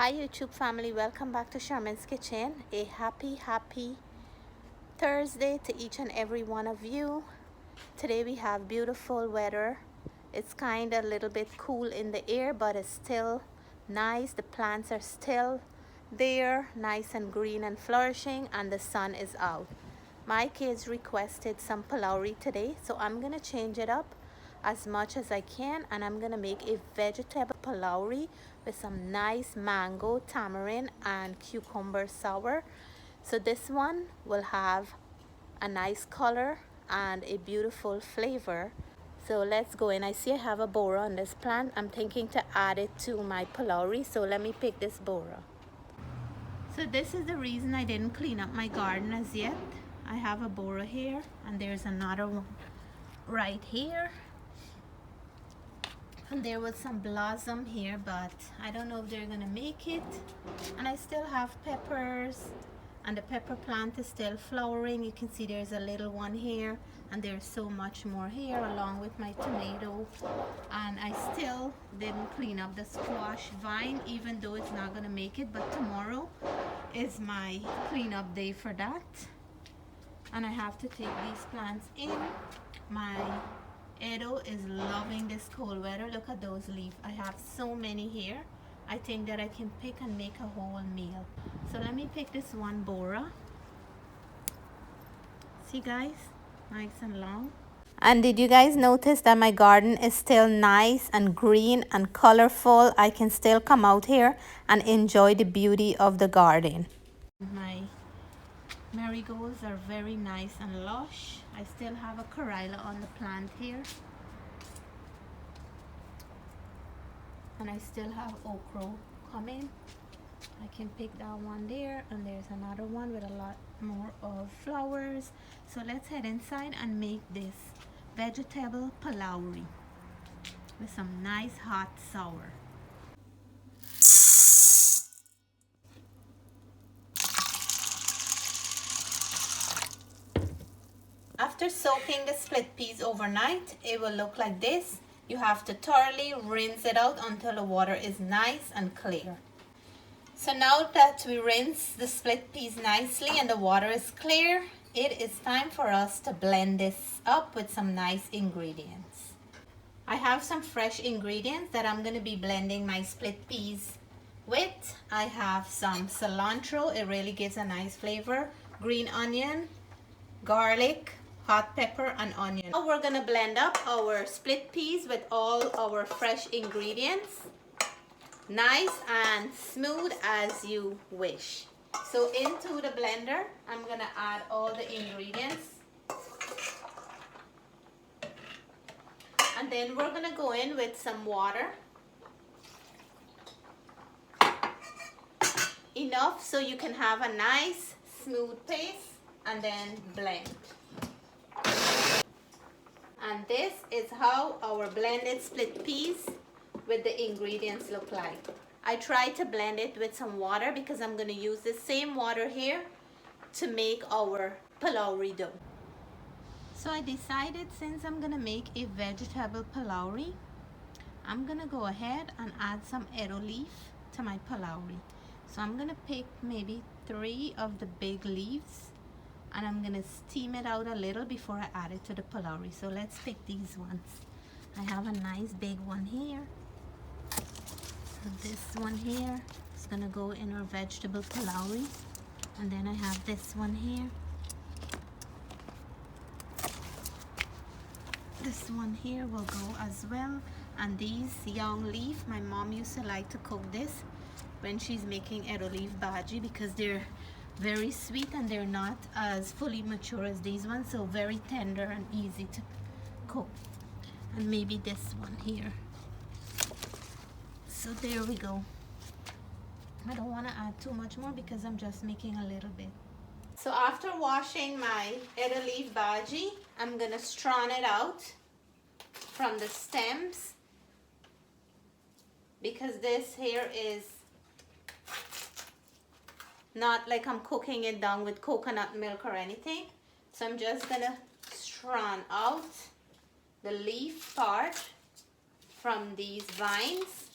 Hi YouTube family, welcome back to Sherman's Kitchen. A happy Thursday to each and every one of you. Today we have beautiful weather. It's kind of a little bit cool in the air, but it's still nice. The plants are still there, nice and green and flourishing, and the sun is out. My kids requested some pholourie today, so I'm gonna change it up as much as I can, and I'm gonna make a vegetable pholourie with some nice mango, tamarind, and cucumber sour. So this one will have a nice color and a beautiful flavor. So let's go in. I see I have a bora on this plant. I'm thinking to add it to my pholourie, so let me pick this bora. So this is the reason I didn't clean up my garden as yet. I have a bora here, and there's another one right here. And there was some blossom here, but I don't know if they're gonna make it. And I still have peppers, and the pepper plant is still flowering. You can see there's a little one here, and there's so much more here along with my tomato. And I still didn't clean up the squash vine, even though it's not gonna make it, but tomorrow is my cleanup day for that. And I have to take these plants in. My eddo is loving this cold weather. Look at those leaves. I have so many here. I think that I can pick and make a whole meal. So let me pick this one bora. See guys, nice and long. And did you guys notice that my garden is still nice and green and colorful? I can still come out here and enjoy the beauty of the garden. My marigolds are very nice and lush. I still have a corilla on the plant here. And I still have okra coming. I can pick that one there, and there's another one with a lot more of flowers. So let's head inside and make this vegetable pholourie with some nice hot sour. After soaking the split peas overnight, it will look like this. You have to thoroughly rinse it out until the water is nice and clear. So now that we rinse the split peas nicely and the water is clear, it is time for us to blend this up with some nice ingredients. I have some fresh ingredients that I'm going to be blending my split peas with. I have some cilantro, it really gives a nice flavor, green onion, garlic, hot pepper, and onion. Now we're gonna blend up our split peas with all our fresh ingredients, nice and smooth as you wish. So into the blender, I'm gonna add all the ingredients, and then we're gonna go in with some water, enough so you can have a nice smooth paste, and then blend. And this is how our blended split peas with the ingredients look like. I tried to blend it with some water because I'm going to use the same water here to make our pholourie dough. So I decided, since I'm going to make a vegetable pholourie, I'm going to go ahead and add some eddo leaf to my pholourie. So I'm going to pick maybe 3 of the big leaves, and I'm gonna steam it out a little before I add it to the pholourie. So let's pick these ones. I have a nice big one here. This one here is gonna go in our vegetable pholourie, and then I have this one here. This one here will go as well. And these young leaf, my mom used to like to cook this when she's making eddo leaf bhaji, because they're very sweet and they're not as fully mature as these ones, so very tender and easy to cook. And maybe this one here. So there we go. I don't want to add too much more because I'm just making a little bit. So after washing my eddo leaf bhaji, I'm gonna strain it out from the stems, because this here is not like I'm cooking it down with coconut milk or anything. So I'm just gonna strain out the leaf part from these vines,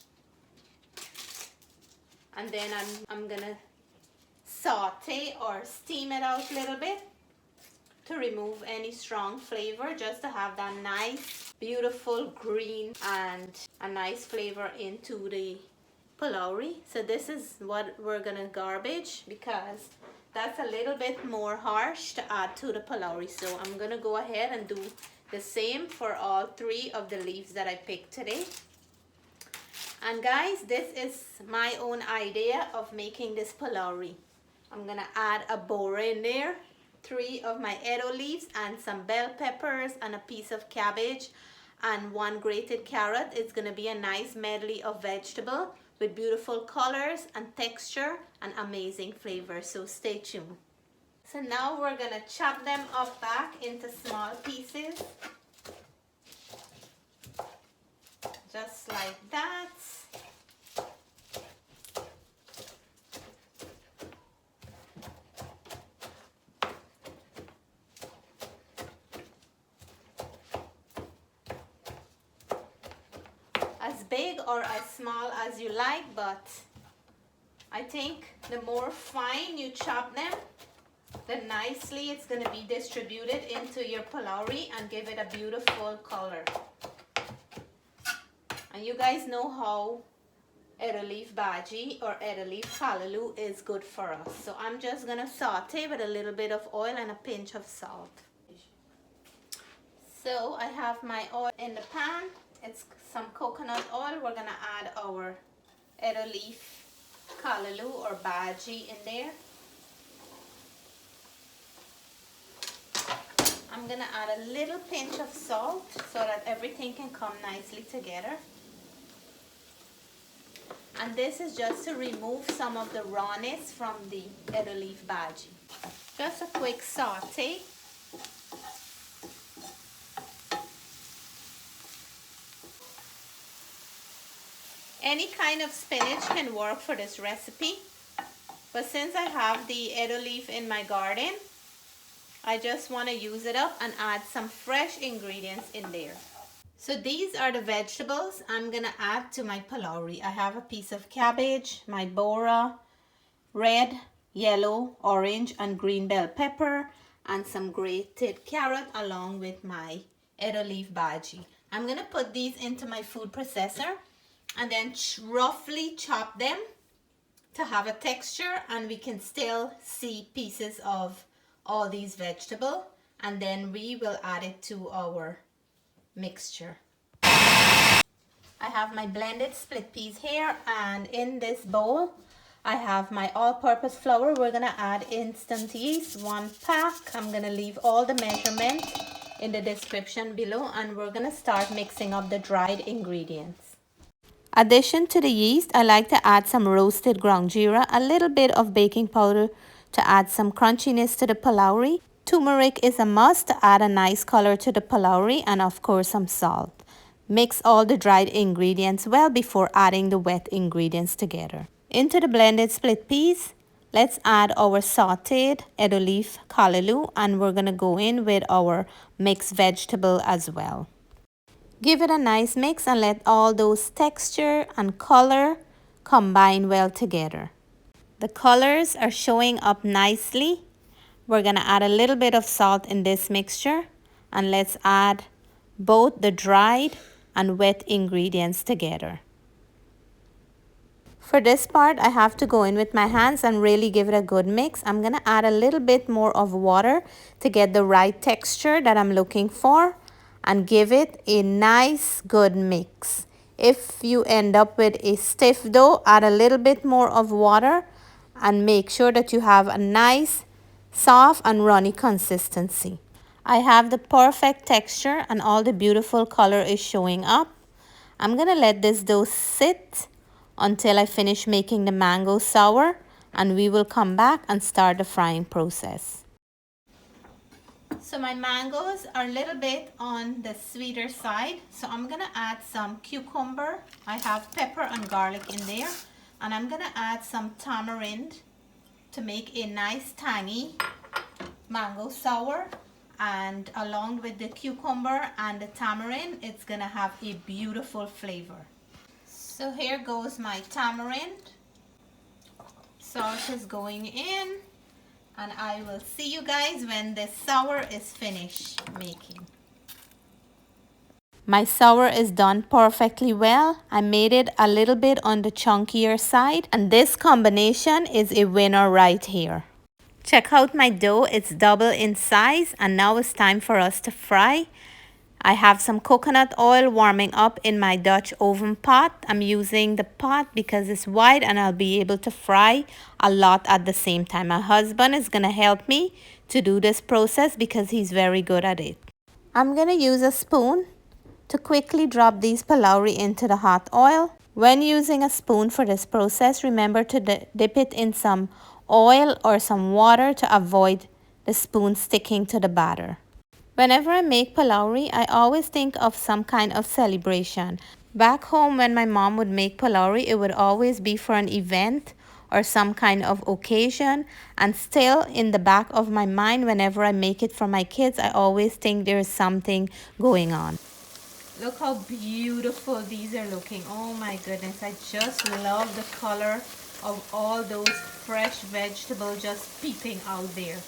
and then I'm gonna saute or steam it out a little bit to remove any strong flavor, just to have that nice beautiful green and a nice flavor into the pholourie. So this is what we're gonna garbage, because that's a little bit more harsh to add to the pholourie. So I'm gonna go ahead and do the same for all 3 of the leaves that I picked today. And guys, this is my own idea of making this pholourie. I'm gonna add a bora in there, 3 of my eddo leaves, and some bell peppers, and a piece of cabbage, and 1 grated carrot. It's gonna be a nice medley of vegetable with beautiful colors and texture and amazing flavor. So stay tuned. So now we're gonna chop them up back into small pieces, just like that. As big or as small as you like, but I think the more fine you chop them, the nicely it's going to be distributed into your pholourie and give it a beautiful color. And you guys know how eddo leaf bhaji or eddo leaf palow is good for us. So I'm just going to saute with a little bit of oil and a pinch of salt. So I have my oil in the pan. It's some coconut oil. We're going to add our eddo leaf palow or bhaji in there. I'm going to add a little pinch of salt so that everything can come nicely together. And this is just to remove some of the rawness from the eddo leaf bhaji. Just a quick saute. Any kind of spinach can work for this recipe, but since I have the eddo leaf in my garden, I just want to use it up and add some fresh ingredients in there. So these are the vegetables I'm gonna add to my pholourie. I have a piece of cabbage, my bora, red, yellow, orange, and green bell pepper, and some grated carrot along with my eddo leaf bhaji. I'm gonna put these into my food processor and then roughly chop them to have a texture, and we can still see pieces of all these vegetables, and then we will add it to our mixture. I have my blended split peas here, and in this bowl I have my all-purpose flour. We're gonna add instant yeast, 1 pack. I'm gonna leave all the measurement in the description below, and we're gonna start mixing up the dried ingredients. Addition to the yeast, I like to add some roasted ground jeera, a little bit of baking powder to add some crunchiness to the pholourie. Turmeric is a must to add a nice color to the pholourie, and of course some salt. Mix all the dried ingredients well before adding the wet ingredients together. Into the blended split peas, let's add our sautéed eddo leaf callaloo, and we're gonna go in with our mixed vegetable as well. Give it a nice mix and let all those texture and color combine well together. The colors are showing up nicely. We're gonna add a little bit of salt in this mixture, and let's add both the dried and wet ingredients together. For this part, I have to go in with my hands and really give it a good mix. I'm gonna add a little bit more of water to get the right texture that I'm looking for, and give it a nice good mix. If you end up with a stiff dough, add a little bit more of water and make sure that you have a nice soft and runny consistency. I have the perfect texture and all the beautiful color is showing up. I'm gonna let this dough sit until I finish making the mango sour, and we will come back and start the frying process. So my mangoes are a little bit on the sweeter side, so I'm gonna add some cucumber. I have pepper and garlic in there, and I'm gonna add some tamarind to make a nice tangy mango sour. And along with the cucumber and the tamarind, it's gonna have a beautiful flavor. So here goes my tamarind. Sauce is going in, and I will see you guys when the sour is finished making. My sour is done perfectly well. I made it a little bit on the chunkier side, and this combination is a winner right here. Check out my dough, it's double in size, and now it's time for us to fry. I have some coconut oil warming up in my Dutch oven pot. I'm using the pot because it's wide and I'll be able to fry a lot at the same time. My husband is going to help me to do this process because he's very good at it. I'm going to use a spoon to quickly drop these palow into the hot oil. When using a spoon for this process, remember to dip it in some oil or some water to avoid the spoon sticking to the batter. Whenever I make pholourie, I always think of some kind of celebration. Back home when my mom would make pholourie, it would always be for an event or some kind of occasion. And still in the back of my mind, whenever I make it for my kids, I always think there's something going on. Look how beautiful these are looking. Oh my goodness, I just love the color of all those fresh vegetables just peeping out there.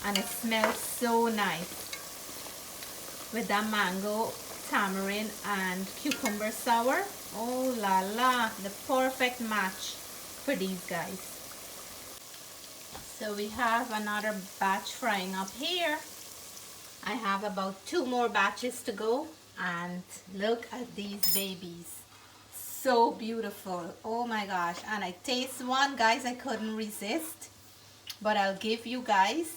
And it smells so nice with that mango, tamarind and cucumber sour. Oh la la, the perfect match for these guys. So we have another batch frying up here. I have about 2 more batches to go, and look at these babies, so beautiful. Oh my gosh. And I taste one, guys, I couldn't resist, but I'll give you guys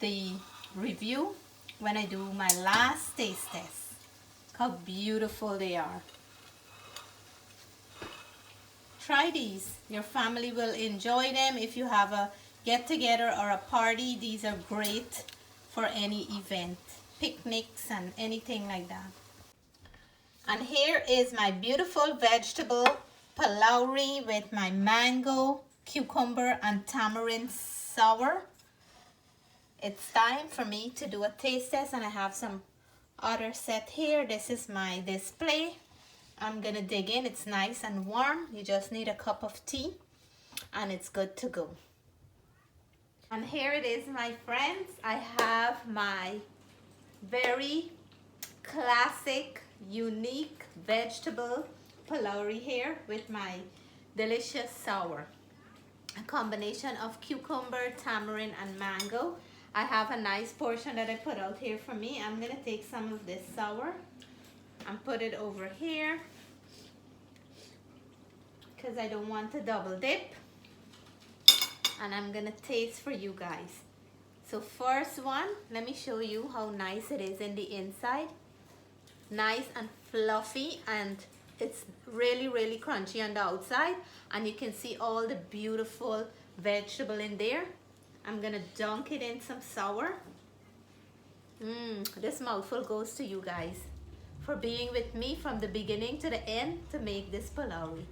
the review when I do my last taste test. How beautiful they are. Try these, your family will enjoy them. If you have a get together or a party, these are great for any event, picnics and anything like that. And here is my beautiful vegetable pholourie with my mango, cucumber and tamarind sour. It's time for me to do a taste test, and I have some other set here. This is my display. I'm gonna dig in. It's nice and warm. You just need a cup of tea and it's good to go. And here it is, my friends. I have my very classic, unique vegetable pholourie here with my delicious sour. A combination of cucumber, tamarind and mango. I have a nice portion that I put out here for me. I'm gonna take some of this sour and put it over here because I don't want to double dip. And I'm gonna taste for you guys. So first one, let me show you how nice it is in the inside. Nice and fluffy, and it's really crunchy on the outside, and you can see all the beautiful vegetable in there. I'm gonna dunk it in some sour. This mouthful goes to you guys for being with me from the beginning to the end to make this pholourie.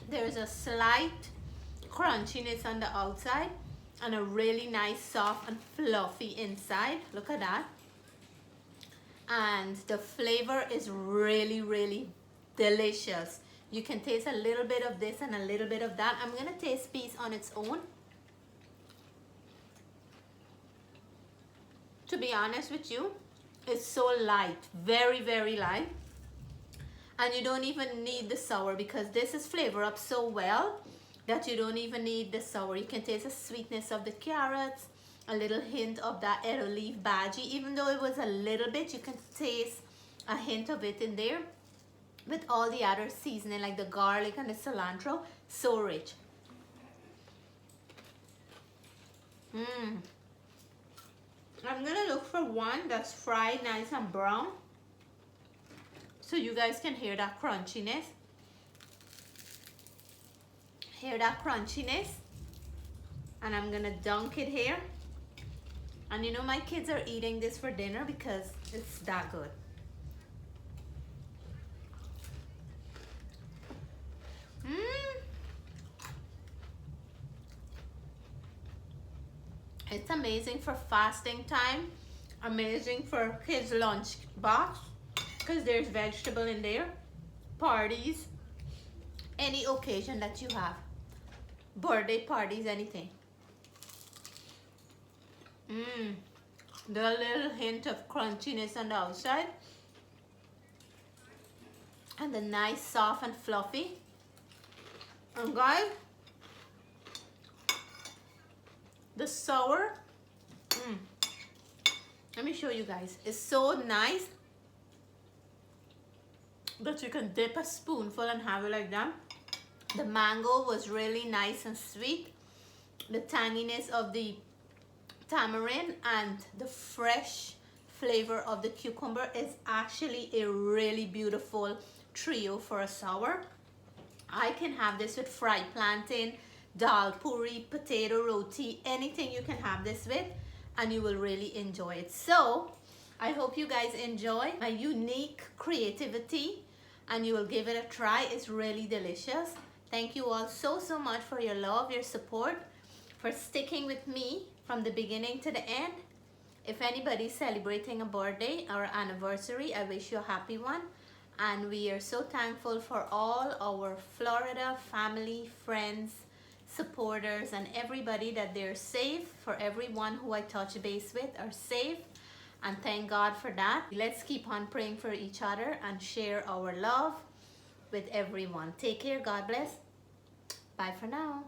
There's a slight crunchiness on the outside and a really nice soft and fluffy inside. Look at that. And the flavor is really delicious. You can taste a little bit of this and a little bit of that. I'm gonna taste peas on its own. To be honest with you, it's so light, very light. And you don't even need the sour because this is flavored up so well that you don't even need the sour. You can taste the sweetness of the carrots, a little hint of that eddo leaf bhaji. Even though it was a little bit, you can taste a hint of it in there with all the other seasoning like the garlic and the cilantro. So rich. I'm gonna look for one that's fried nice and brown, so you guys can hear that crunchiness. Hear that crunchiness. And I'm gonna dunk it here. And you know my kids are eating this for dinner because it's that good. It's amazing for fasting time Amazing for kids' lunch box because there's vegetable in there. Parties, any occasion that you have. Birthday parties, anything. The little hint of crunchiness on the outside. And the nice, soft and fluffy. And guys, the sour, let me show you guys. It's so nice that you can dip a spoonful and have it like that. The mango was really nice and sweet. The tanginess of the tamarind and the fresh flavor of the cucumber is actually a really beautiful trio for a sour. I can have this with fried plantain, dal puri, potato roti, anything you can have this with, and you will really enjoy it. So I hope you guys enjoy my unique creativity and you will give it a try. It's really delicious. Thank you all so much for your love, your support, for sticking with me from the beginning to the end. If anybody's celebrating a birthday or anniversary, I wish you a happy one. And we are so thankful for all our Florida family, friends, supporters, and everybody that they're safe. For everyone who I touch base with are safe, and thank God for that. Let's keep on praying for each other and share our love with everyone. Take care. God bless. Bye for now.